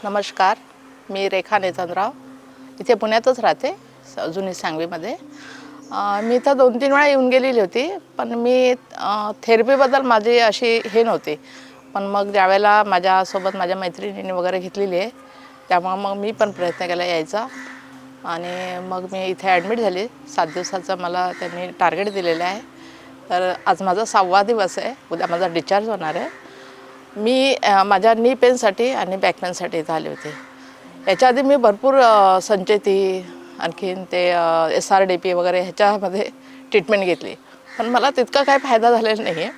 नमस्कार, मी रेखा नेतनराव इथे पुण्यातच राहते, जुनी सांगवीमध्ये। मी इथं 2-3 वेळा येऊन गेलेली होती, पण मी थेरपीबद्दल माझी अशी हे नव्हती। पण मग ज्यावेळेला माझ्यासोबत माझ्या मैत्रिणींनी वगैरे घेतलेली आहे, त्यामुळे मग मी पण प्रयत्न केला यायचा आणि मग मी इथे ॲडमिट झाली। 7 दिवसाचं मला त्यांनी टार्गेट दिलेलं आहे, तर आज माझा 6वा दिवस आहे। उद्या माझा डिस्चार्ज होणार आहे। मी माझ्या नी पेनसाठी आणि बॅक पेनसाठी इथं आले होते। याच्या आधी मी भरपूर संचेती आणखीन ते SRDP वगैरे ह्याच्यामध्ये ट्रीटमेंट घेतली, पण मला तितका काही फायदा झालेला नाही आहे।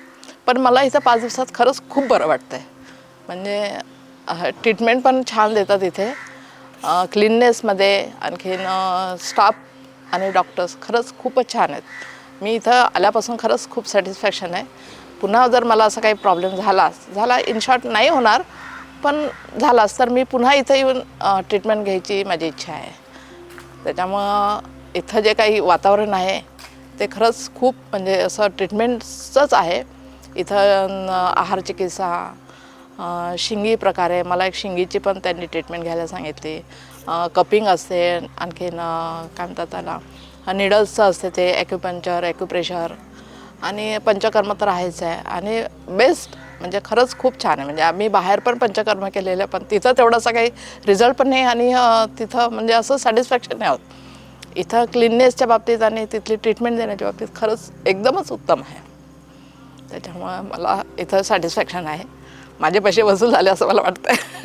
पण मला इथं 5 दिवसात खरंच खूप बरं वाटतं आहे। म्हणजे ट्रीटमेंट पण छान देतात इथे, क्लीननेसमध्ये आणखीन स्टाफ आणि डॉक्टर्स खरंच खूपच छान आहेत। मी इथं आल्यापासून खरंच खूप सॅटिस्फॅक्शन आहे। पुन्हा जर मला असा काही प्रॉब्लेम झाला इन शॉर्ट नाही होणार, पण झालाच तर मी पुन्हा इथं येऊन ट्रीटमेंट घ्यायची माझी इच्छा आहे। त्याच्यामुळं इथं जे काही वातावरण आहे ते खरंच खूप म्हणजे असं ट्रीटमेंटचंच आहे। इथं आहार चिकित्सा, शिंगी प्रकारे मला एक शिंगीची पण त्यांनी ट्रीटमेंट घ्यायला सांगितली। कपिंग असते, आणखीन काय म्हणतात त्याला निडल्सचं असते, ते ॲक्युपंक्चर, ॲक्युप्रेशर आणि पंचकर्म तर आहेच आहे। आणि बेस्ट म्हणजे खरंच खूप छान आहे। म्हणजे आम्ही बाहेर पण पंचकर्म केलेलं, पण तिथं तेवढासा काही रिझल्ट पण नाही आणि तिथं म्हणजे असं सॅटिस्फॅक्शन नाही होत। इथं क्लीननेसच्या बाबतीत आणि तिथली ट्रीटमेंट देण्याच्या बाबतीत खरंच एकदमच उत्तम आहे। त्याच्यामुळे मला इथं सॅटिस्फॅक्शन आहे। माझे पैसे वसूल झाले असं मला वाटतं आहे।